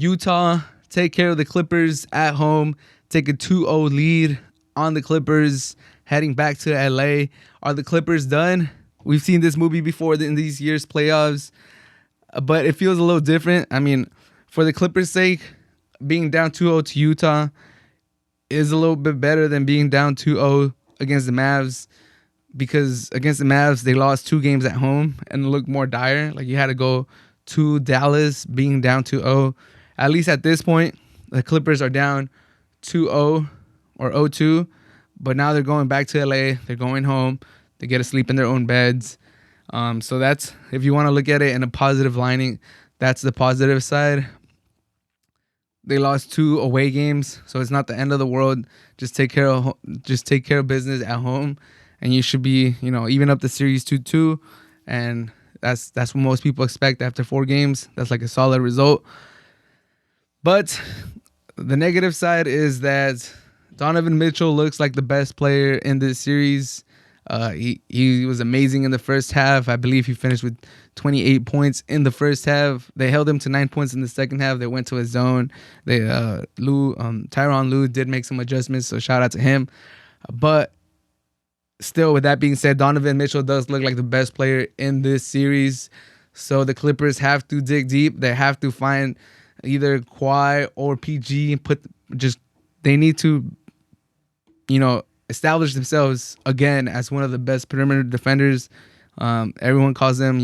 Utah take care of the Clippers at home, take a 2-0 lead on the Clippers, heading back to LA. Are the Clippers done? We've seen this movie before in these years' playoffs, but it feels a little different. I mean, for the Clippers' sake, being down 2-0 to Utah is a little bit better than being down 2-0 against the Mavs, because against the Mavs, they lost 2 games at home and it looked more dire. Like, you had to go to Dallas being down 2-0. At least at this point, the Clippers are down 2-0 or 0-2, but now they're going back to LA. They're going home. They get to sleep in their own beds. So that's, if you want to look at it in a positive lining, that's the positive side. They lost 2 away games, so it's not the end of the world. Just take care of business at home, and you should be, even up the series 2-2, and that's what most people expect after 4 games. That's like a solid result. But the negative side is that Donovan Mitchell looks like the best player in this series. He was amazing in the first half. I believe he finished with 28 points in the first half. They held him to 9 points in the second half. They went to a zone. Tyronn Lue did make some adjustments, so shout out to him. But still, with that being said, Donovan Mitchell does look like the best player in this series. So the Clippers have to dig deep. They have to find either Kawhi or PG. They need to, establish themselves again as one of the best perimeter defenders. Everyone calls them,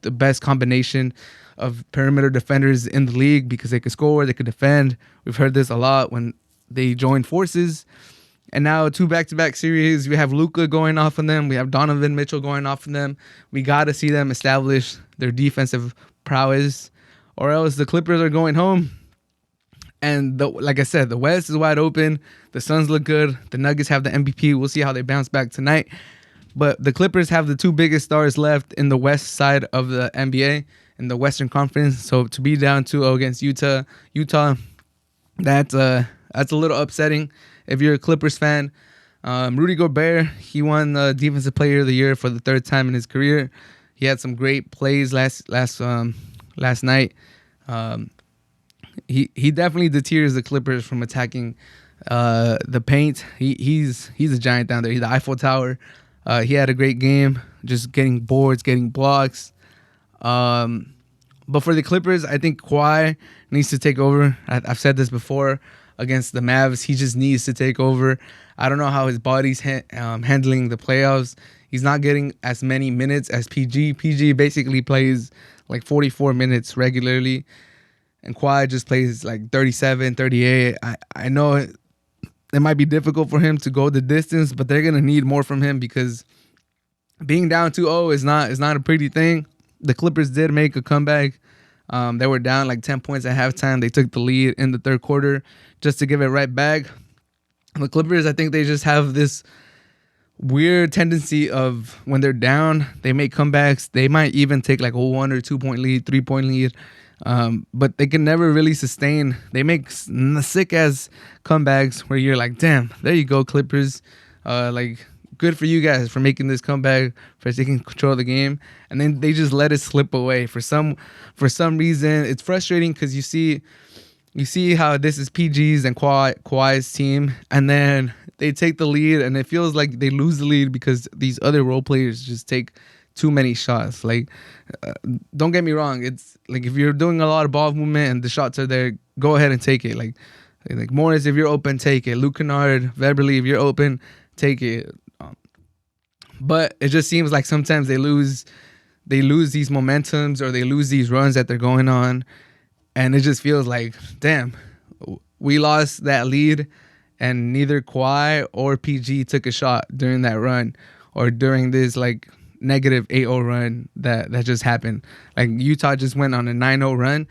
the best combination of perimeter defenders in the league because they could score, they could defend. We've heard this a lot when they join forces. And now 2 back-to-back series, we have Luka going off on them. We have Donovan Mitchell going off on them. We got to see them establish their defensive prowess, or else the Clippers are going home. And like I said, the West is wide open. The Suns look good. The Nuggets have the MVP. We'll see how they bounce back tonight. But the Clippers have the 2 biggest stars left in the West side of the NBA, in the Western Conference. So to be down 2-0 against Utah, that's a little upsetting if you're a Clippers fan. Rudy Gobert, he won the Defensive Player of the Year for the 3rd time in his career. He had some great plays last night. He definitely deters the Clippers from attacking the paint. He's a giant down there. He's the Eiffel Tower. He had a great game, just getting boards, getting blocks. But for the Clippers, I think Kawhi needs to take over. I've said this before against the Mavs. He just needs to take over. I don't know how his body's handling the playoffs. He's not getting as many minutes as PG. PG basically plays like 44 minutes regularly, and Kawhi just plays like 37, 38. I know it might be difficult for him to go the distance, but they're going to need more from him because being down 2-0 is not a pretty thing. The Clippers did make a comeback. They were down like 10 points at halftime. They took the lead in the 3rd quarter just to give it right back. The Clippers, I think they just have this weird tendency of when they're down, they make comebacks. They might even take like a 1 or 2 point lead, 3 point lead. But they can never really sustain. They make sick ass comebacks where you're like, damn, there you go, Clippers. Good for you guys for making this comeback, for taking control of the game. And then they just let it slip away. For some reason, it's frustrating because you see how this is PG's and Kawhi's team, and then they take the lead, and it feels like they lose the lead because these other role players just take too many shots. Like, don't get me wrong. It's like if you're doing a lot of ball movement and the shots are there, go ahead and take it. Like Morris, if you're open, take it. Luke Kennard, Beverly, if you're open, take it. But it just seems like sometimes they lose these momentums or they lose these runs that they're going on, and it just feels like, damn, we lost that lead, and neither Kawhi or PG took a shot during that run or during this like negative 8-0 run that just happened. Like, Utah just went on a 9-0 run,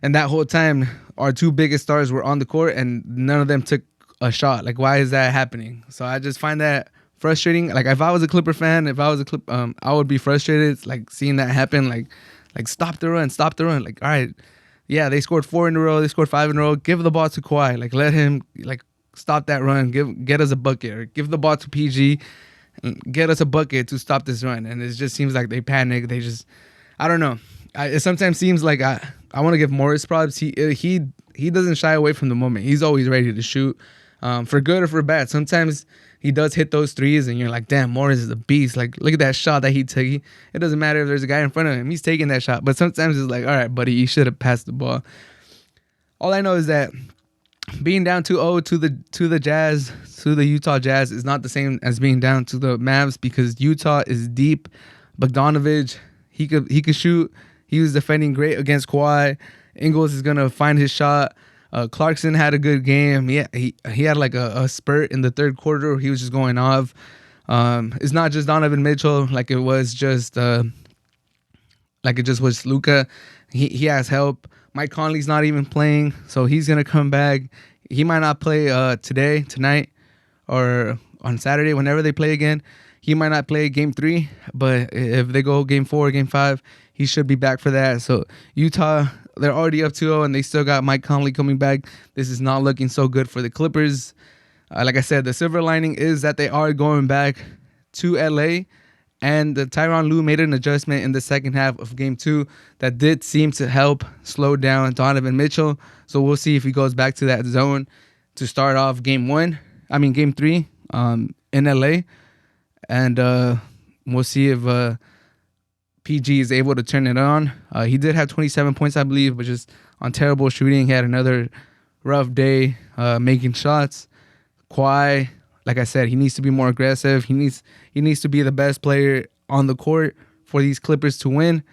and that whole time our 2 biggest stars were on the court and none of them took a shot. Like, why is that happening? So I just find that frustrating. Like, if I was a Clipper fan, I would be frustrated like seeing that happen. Like stop the run. Like, all right, yeah, they scored 4 in a row, they scored 5 in a row. Give the ball to Kawhi. Like, let him like stop that run. Get us a bucket, or give the ball to PG. Get us a bucket to stop this run. And it just seems like they panic. They just, I don't know. it sometimes seems like I want to give Morris props. He doesn't shy away from the moment. He's always ready to shoot, for good or for bad. Sometimes he does hit those threes, and you're like, damn, Morris is a beast. Like, look at that shot that he took. It doesn't matter if there's a guy in front of him. He's taking that shot. But sometimes it's like, all right, buddy, you should have passed the ball. All I know is that being down 2-0 to the Jazz, to the Utah Jazz, is not the same as being down to the Mavs, because Utah is deep. Bogdanovich, he could shoot. He was defending great against Kawhi. Ingles is gonna find his shot. Clarkson had a good game. He had like a spurt in the third quarter. He was just going off. It's not just Donovan Mitchell like it just was Luka. He has help. Mike Conley's not even playing, so he's gonna come back. He might not play tonight, or on Saturday whenever they play again. He might not play game 3, but if they go game 4, game 5, he should be back for that. So Utah, they're already up 2-0, and they still got Mike Conley coming back. This is not looking so good for the Clippers. Like I said, the silver lining is that they are going back to LA, and the Tyronn Lue made an adjustment in the second half of game 2 that did seem to help slow down Donovan Mitchell. So we'll see if he goes back to that zone to start off game 3 in LA. And we'll see if PG is able to turn it on. He did have 27 points, I believe, but just on terrible shooting. He had another rough day making shots. Kawhi, like I said, he needs to be more aggressive. He needs to be the best player on the court for these Clippers to win.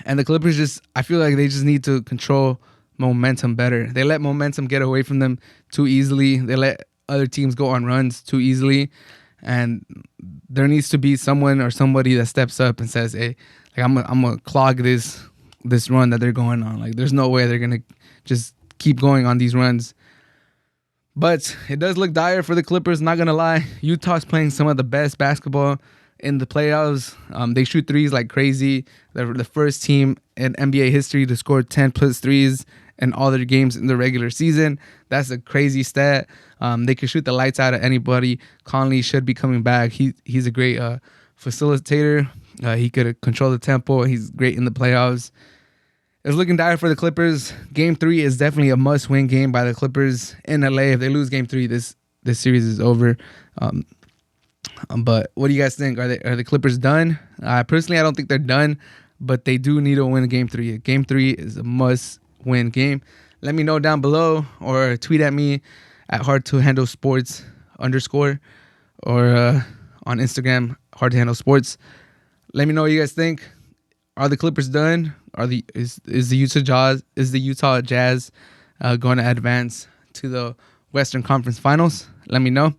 And the Clippers I feel like they just need to control momentum better. They let momentum get away from them too easily. They let other teams go on runs too easily. And there needs to be someone or somebody that steps up and says, hey, like I'm gonna clog this run that they're going on. Like, there's no way they're gonna just keep going on these runs. But it does look dire for the Clippers, not gonna lie. Utah's playing some of the best basketball in the playoffs. They shoot threes like crazy. They're the first team in NBA history to score 10 plus threes in all their games in the regular season. That's a crazy stat. They can shoot the lights out of anybody. Conley should be coming back. He's a great facilitator. He could control the tempo. He's great in the playoffs. It's looking dire for the Clippers. Game 3 is definitely a must-win game by the Clippers in LA. If they lose Game 3, this series is over. But what do you guys think? Are the Clippers done? Personally, I don't think they're done, but they do need to win Game 3. Game 3 is a must-win game. Let me know down below, or tweet at me at hardtohandlesports_ or on Instagram, hardtohandlesports. Let me know what you guys think. Are the Clippers done? Is the Utah Jazz going to advance to the Western Conference Finals? Let me know.